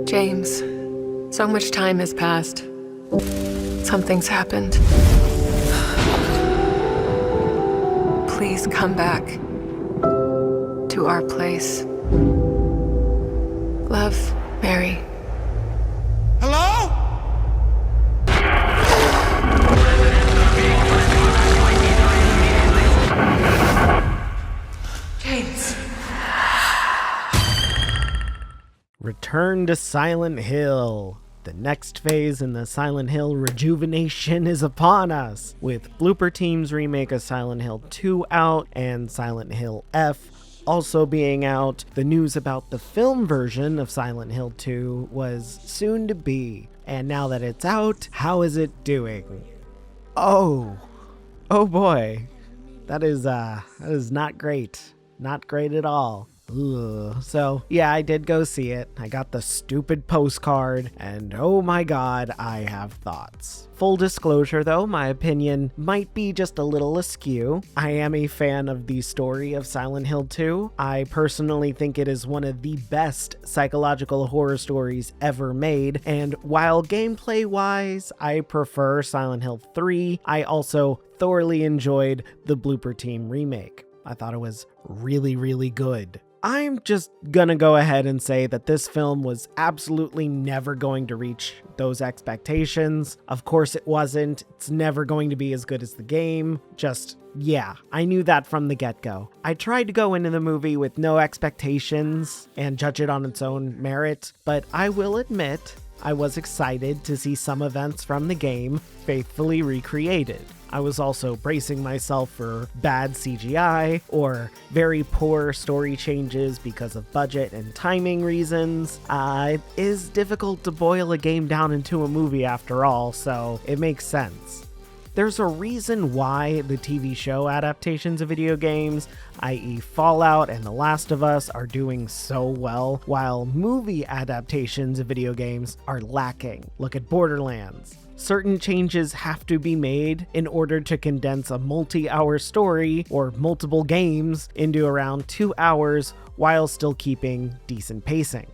James, so much time has passed. Something's happened. Please come back to our place. Love, Mary. Hello? James. Return to Silent Hill. The next phase in the Silent Hill rejuvenation is upon us, with Blooper Team's remake of Silent Hill 2 out and Silent Hill F also being out. The news about the film version of Silent Hill 2 was soon to be, and now that it's out, how is it doing? Oh boy, that is not great. Not great at all. Ugh. So yeah, I did go see it. I got the stupid postcard, and oh my god, I have thoughts. Full disclosure though, my opinion might be just a little askew. I am a fan of the story of Silent Hill 2. I personally think it is one of the best psychological horror stories ever made, and while gameplay wise I prefer Silent Hill 3, I also thoroughly enjoyed the Blooper Team remake. I thought it was really good. I'm just gonna go ahead and say that this film was absolutely never going to reach those expectations. Of course it wasn't. It's never going to be as good as the game. Yeah, I knew that from the get-go. I tried to go into the movie with no expectations and judge it on its own merit, but I will admit I was excited to see some events from the game faithfully recreated. I was also bracing myself for bad CGI or very poor story changes because of budget and timing reasons. It is difficult to boil a game down into a movie after all, so it makes sense. There's a reason why the TV show adaptations of video games, i.e. Fallout and The Last of Us, are doing so well, while movie adaptations of video games are lacking. Look at Borderlands. Certain changes have to be made in order to condense a multi-hour story or multiple games into around 2 hours while still keeping decent pacing.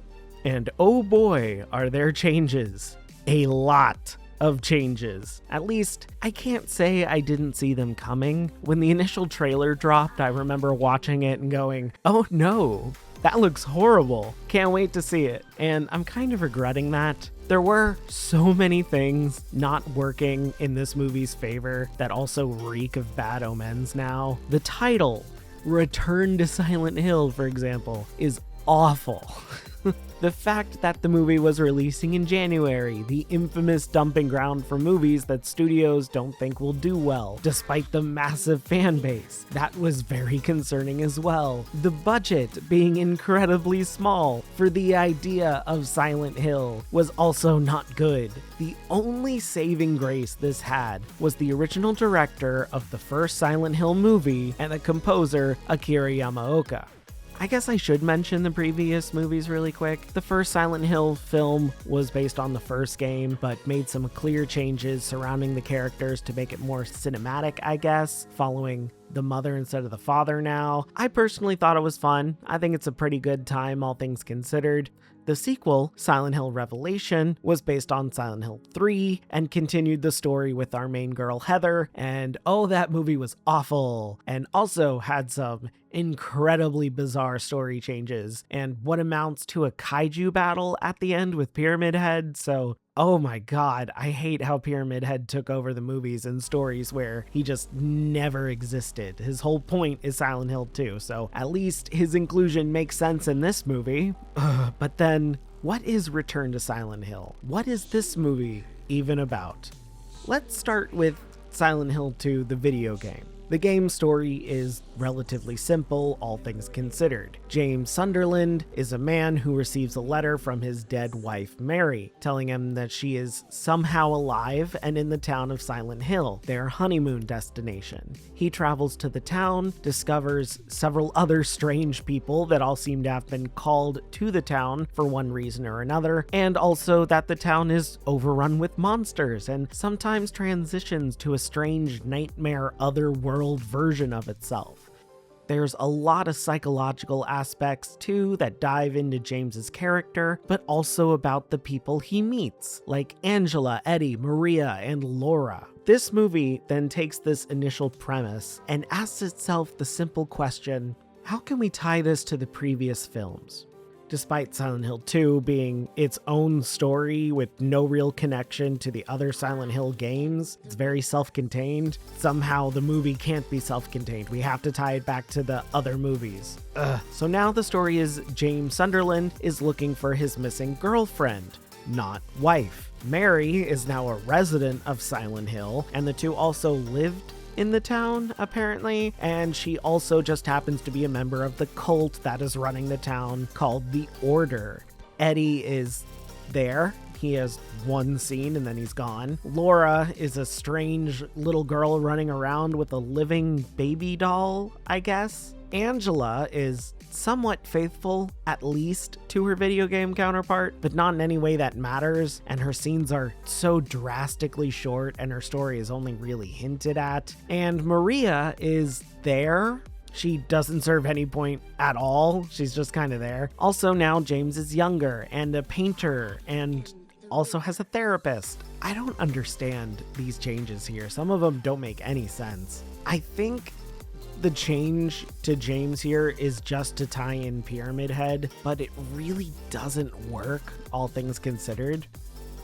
And oh boy, are there changes. A lot of changes. At least, I can't say I didn't see them coming. When the initial trailer dropped, I remember watching it and going, oh no, that looks horrible. Can't wait to see it. And I'm kind of regretting that. There were so many things not working in this movie's favor that also reek of bad omens now. The title, Return to Silent Hill, for example, is awful. The fact that the movie was releasing in January, the infamous dumping ground for movies that studios don't think will do well, despite the massive fan base, that was very concerning as well. The budget being incredibly small for the idea of Silent Hill was also not good. The only saving grace this had was the original director of the first Silent Hill movie and the composer Akira Yamaoka. I guess I should mention the previous movies really quick. The first Silent Hill film was based on the first game, but made some clear changes surrounding the characters to make it more cinematic, I guess, following the mother instead of the father now. I personally thought it was fun. I think it's a pretty good time, all things considered. The sequel, Silent Hill Revelation, was based on Silent Hill 3 and continued the story with our main girl Heather, and oh, that movie was awful, and also had some incredibly bizarre story changes and what amounts to a kaiju battle at the end with Pyramid Head. So oh my god, I hate how Pyramid Head took over the movies and stories where he just never existed. His whole point is Silent Hill 2, so at least his inclusion makes sense in this movie. But then, what is Return to Silent Hill? What is this movie even about? Let's start with Silent Hill 2, the video game. The game's story is relatively simple, all things considered. James Sunderland is a man who receives a letter from his dead wife, Mary, telling him that she is somehow alive and in the town of Silent Hill, their honeymoon destination. He travels to the town, discovers several other strange people that all seem to have been called to the town for one reason or another, and also that the town is overrun with monsters and sometimes transitions to a strange nightmare otherworld version of itself. There's a lot of psychological aspects too that dive into James's character, but also about the people he meets, like Angela, Eddie, Maria, and Laura. This movie then takes this initial premise and asks itself the simple question, how can we tie this to the previous films? Despite Silent Hill 2 being its own story with no real connection to the other Silent Hill games, it's very self-contained. Somehow the movie can't be self-contained. We have to tie it back to the other movies. So now the story is James Sunderland is looking for his missing girlfriend, not wife. Mary is now a resident of Silent Hill, and the two also lived in the town, apparently, and she also just happens to be a member of the cult that is running the town called the Order. Eddie is there. He has one scene and then he's gone. Laura is a strange little girl running around with a living baby doll, I guess. Angela is somewhat faithful, at least, to her video game counterpart, but not in any way that matters, and her scenes are so drastically short and her story is only really hinted at. And Maria is there. She doesn't serve any point at all. She's just kind of there. Also, now James is younger and a painter and also has a therapist. I don't understand these changes here. Some of them don't make any sense. I think the change to James here is just to tie in Pyramid Head, but it really doesn't work, all things considered.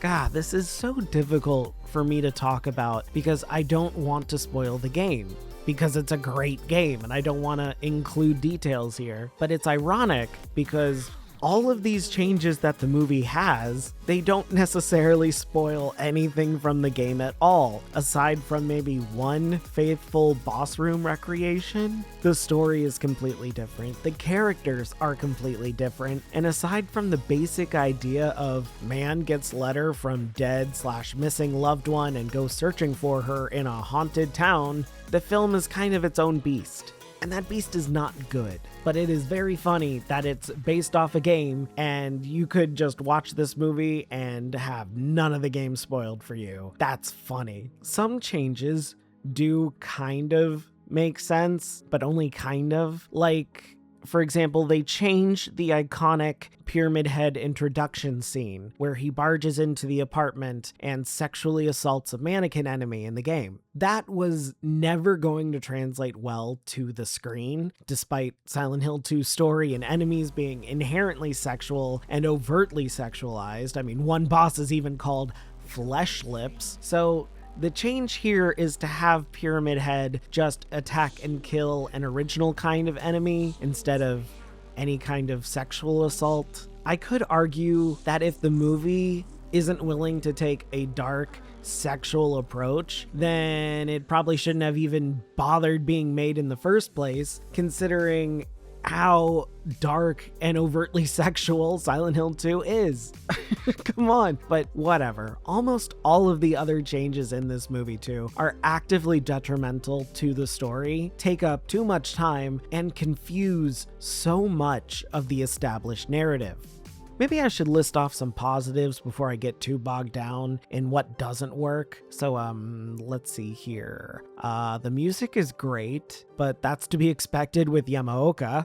God, this is so difficult for me to talk about because I don't want to spoil the game, because it's a great game and I don't want to include details here. But it's ironic because all of these changes that the movie has, they don't necessarily spoil anything from the game at all. Aside from maybe one faithful boss room recreation, the story is completely different. The characters are completely different. And aside from the basic idea of man gets letter from dead/missing loved one and goes searching for her in a haunted town, the film is kind of its own beast. And that beast is not good, but it is very funny that it's based off a game and you could just watch this movie and have none of the game spoiled for you. That's funny. Some changes do kind of make sense, but only kind of. Like, for example, they changed the iconic Pyramid Head introduction scene where he barges into the apartment and sexually assaults a mannequin enemy in the game. That was never going to translate well to the screen, despite Silent Hill 2's story and enemies being inherently sexual and overtly sexualized. I mean, one boss is even called Flesh Lips. So the change here is to have Pyramid Head just attack and kill an original kind of enemy instead of any kind of sexual assault. I could argue that if the movie isn't willing to take a dark sexual approach, then it probably shouldn't have even bothered being made in the first place, considering how dark and overtly sexual Silent Hill 2 is. Come on. But whatever. Almost all of the other changes in this movie too are actively detrimental to the story, take up too much time, and confuse so much of the established narrative. Maybe I should list off some positives before I get too bogged down in what doesn't work. So, let's see here. The music is great, but that's to be expected with Yamaoka.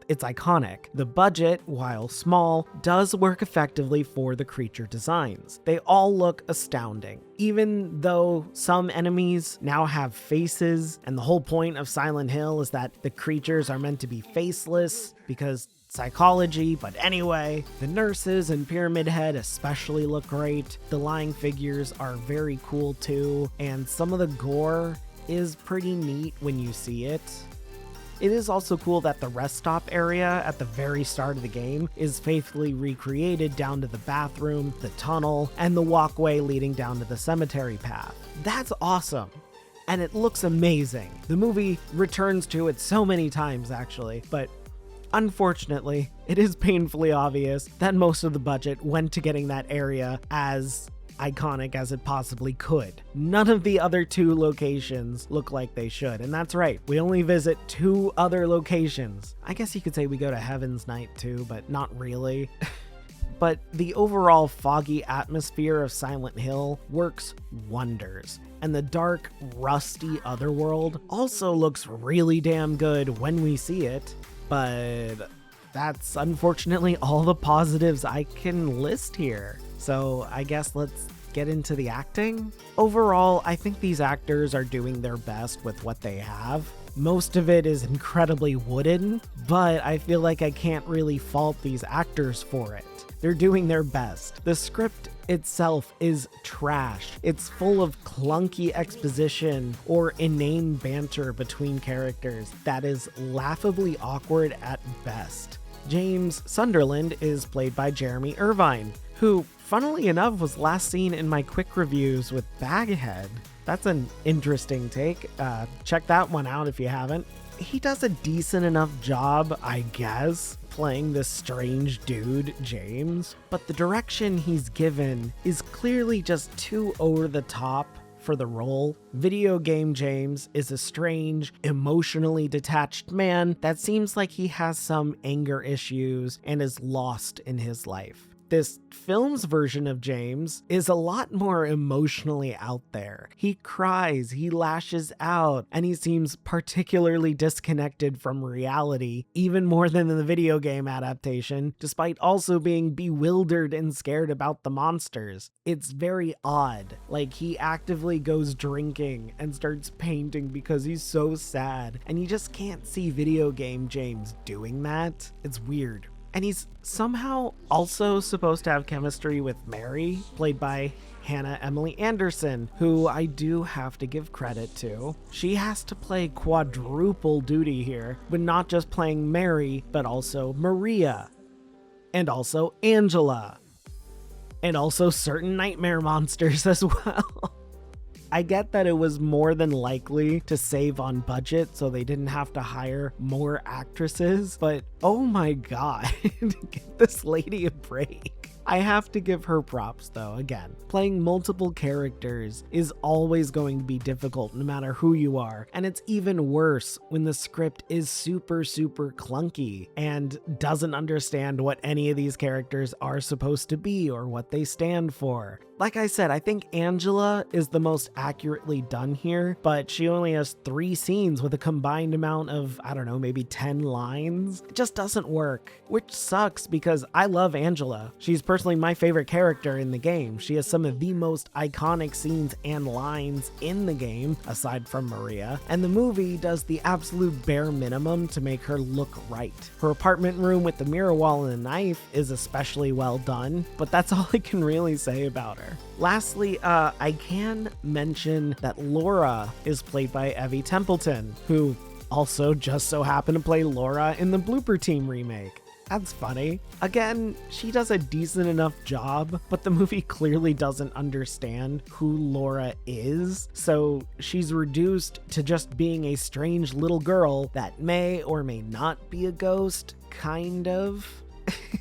It's iconic. The budget, while small, does work effectively for the creature designs. They all look astounding. Even though some enemies now have faces, and the whole point of Silent Hill is that the creatures are meant to be faceless because psychology, but anyway, the nurses and Pyramid Head especially look great. The lying figures are very cool too, and some of the gore is pretty neat when you see it. It is also cool that the rest stop area at the very start of the game is faithfully recreated down to the bathroom, the tunnel, and the walkway leading down to the cemetery path. That's awesome. And it looks amazing. The movie returns to it so many times actually, but unfortunately, it is painfully obvious that most of the budget went to getting that area as iconic as it possibly could. None of the other two locations look like they should, and that's right, we only visit 2 other locations. I guess you could say we go to Heaven's Night too, but not really. but the overall foggy atmosphere of Silent Hill works wonders. And the dark, rusty otherworld also looks really damn good when we see it, but that's unfortunately all the positives I can list here. So I guess let's get into the acting. Overall, I think these actors are doing their best with what they have. Most of it is incredibly wooden, but I feel like I can't really fault these actors for it. They're doing their best. The script itself is trash. It's full of clunky exposition or inane banter between characters that is laughably awkward at best. James Sunderland is played by Jeremy Irvine, who, funnily enough, was last seen in my quick reviews with Baghead. That's an interesting take. Check that one out if you haven't. He does a decent enough job, I guess, playing this strange dude, James, but the direction he's given is clearly just too over the top for the role. Video game James is a strange, emotionally detached man that seems like he has some anger issues and is lost in his life. This film's version of James is a lot more emotionally out there. He cries, he lashes out, and he seems particularly disconnected from reality, even more than in the video game adaptation, despite also being bewildered and scared about the monsters. It's very odd. Like, he actively goes drinking and starts painting because he's so sad, and you just can't see video game James doing that. It's weird. And he's somehow also supposed to have chemistry with Mary, played by Hannah Emily Anderson, who I do have to give credit to. She has to play quadruple duty here, with not just playing Mary, but also Maria, and also Angela, and also certain nightmare monsters as well. I get that it was more than likely to save on budget, so they didn't have to hire more actresses, but oh my god, get this lady a break. I have to give her props though, again. Playing multiple characters is always going to be difficult no matter who you are, and it's even worse when the script is super clunky and doesn't understand what any of these characters are supposed to be or what they stand for. Like I said, I think Angela is the most accurately done here, but she only has 3 scenes with a combined amount of, I don't know, maybe 10 lines. It just doesn't work, which sucks because I love Angela. She's personally my favorite character in the game. She has some of the most iconic scenes and lines in the game, aside from Maria, and the movie does the absolute bare minimum to make her look right. Her apartment room with the mirror wall and a knife is especially well done, but that's all I can really say about her. Lastly, I can mention that Laura is played by Evie Templeton, who also just so happened to play Laura in the Blooper Team remake. That's funny. Again, she does a decent enough job, but the movie clearly doesn't understand who Laura is, so she's reduced to just being a strange little girl that may or may not be a ghost, kind of.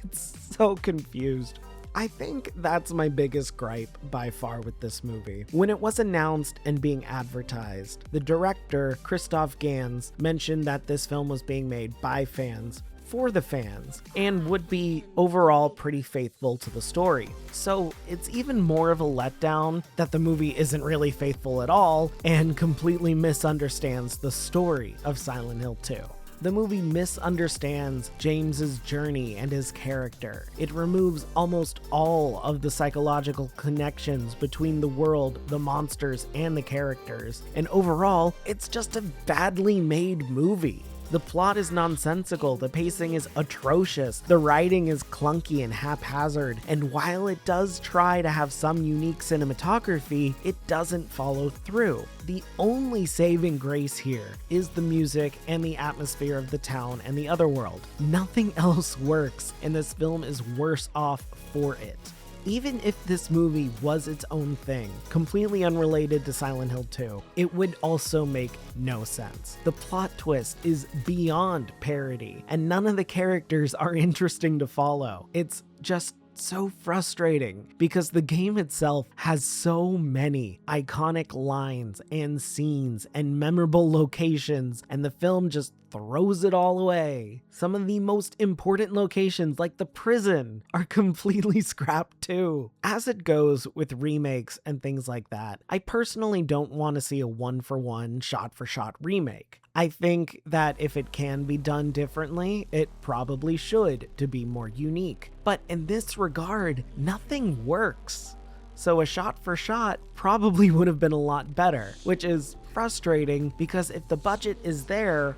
It's so confused. I think that's my biggest gripe by far with this movie. When it was announced and being advertised, the director, Christoph Gans, mentioned that this film was being made by fans for the fans and would be overall pretty faithful to the story. So it's even more of a letdown that the movie isn't really faithful at all and completely misunderstands the story of Silent Hill 2. The movie misunderstands James's journey and his character. It removes almost all of the psychological connections between the world, the monsters, and the characters. And overall, it's just a badly made movie. The plot is nonsensical, the pacing is atrocious, the writing is clunky and haphazard, and while it does try to have some unique cinematography, it doesn't follow through. The only saving grace here is the music and the atmosphere of the town and the otherworld. Nothing else works, and this film is worse off for it. Even if this movie was its own thing, completely unrelated to Silent Hill 2, it would also make no sense. The plot twist is beyond parody, and none of the characters are interesting to follow. It's just so frustrating because the game itself has so many iconic lines and scenes and memorable locations, and the film just throws it all away. Some of the most important locations, like the prison, are completely scrapped too. As it goes with remakes and things like that, I personally don't want to see a one-for-one, shot-for-shot remake. I think that if it can be done differently, it probably should to be more unique. But in this regard, nothing works. So a shot for shot probably would have been a lot better, which is frustrating because if the budget is there,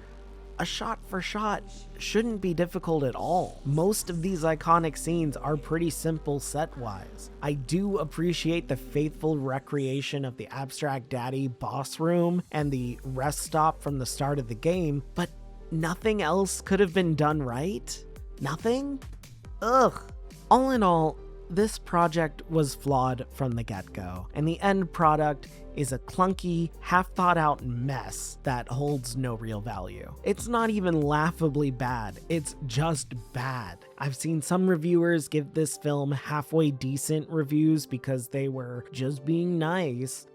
a shot for shot shouldn't be difficult at all. Most of these iconic scenes are pretty simple set-wise. I do appreciate the faithful recreation of the Abstract Daddy boss room and the rest stop from the start of the game, but nothing else could have been done right? Nothing? Ugh. All in all, this project was flawed from the get-go, and the end product is a clunky, half-thought-out mess that holds no real value. It's not even laughably bad, it's just bad. I've seen some reviewers give this film halfway decent reviews because they were just being nice,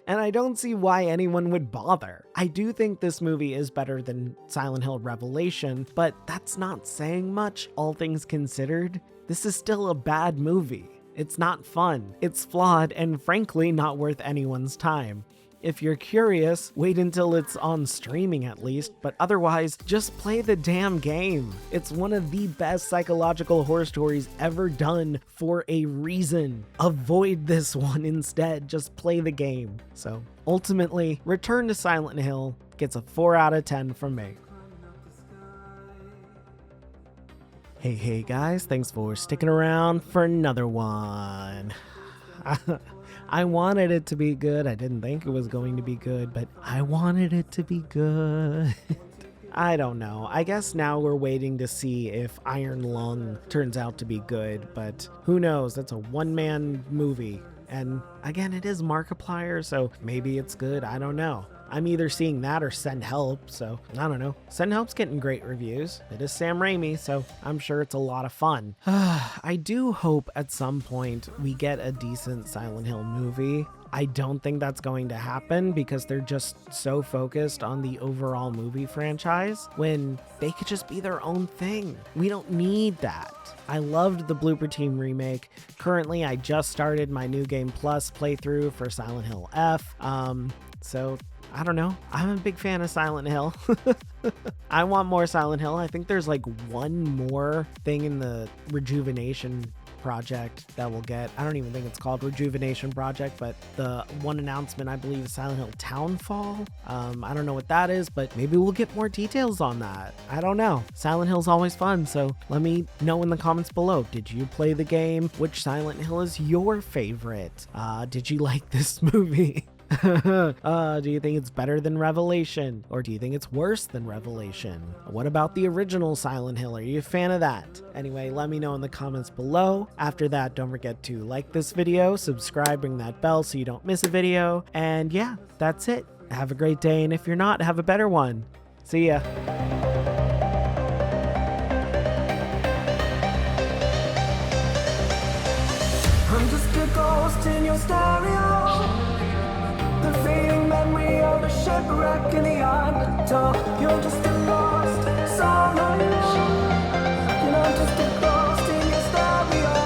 and I don't see why anyone would bother. I do think this movie is better than Silent Hill Revelation, but that's not saying much, all things considered. This is still a bad movie. It's not fun, it's flawed, and frankly not worth anyone's time. If you're curious, wait until it's on streaming at least, but otherwise, just play the damn game. It's one of the best psychological horror stories ever done for a reason. Avoid this one instead, just play the game. So, ultimately, Return to Silent Hill gets a 4 out of 10 from me. Hey guys, thanks for sticking around for another one. I wanted it to be good. I didn't think it was going to be good, but I wanted it to be good. I don't know. I guess now we're waiting to see if Iron Lung turns out to be good, but who knows? That's a one-man movie. And again, it is Markiplier, so maybe it's good. I don't know. I'm either seeing that or Send Help, so I don't know. Send Help's getting great reviews. It is Sam Raimi, so I'm sure it's a lot of fun. I do hope at some point we get a decent Silent Hill movie. I don't think that's going to happen because they're just so focused on the overall movie franchise when they could just be their own thing. We don't need that. I loved the Blooper Team remake. Currently, I just started my New Game Plus playthrough for Silent Hill F. So I don't know. I'm a big fan of Silent Hill. I want more Silent Hill. I think there's like one more thing in the Rejuvenation project that we'll get. I don't even think it's called Rejuvenation Project, but the one announcement I believe is Silent Hill Townfall. I don't know what that is, but maybe we'll get more details on that. I don't know. Silent Hill's always fun, so let me know in the comments below. Did you play the game? Which Silent Hill is your favorite? Did you like this movie? Do you think it's better than Revelation? Or do you think it's worse than Revelation? What about the original Silent Hill? Are you a fan of that? Anyway, let me know in the comments below. After that, don't forget to like this video, subscribe, ring that bell so you don't miss a video. And yeah, that's it. Have a great day, and if you're not, have a better one. See ya. I'm just a ghost in your stereo. The fading memory of a shipwreck in the undertow. You're just a lost soul alone. And I'm just a ghost in your stereo.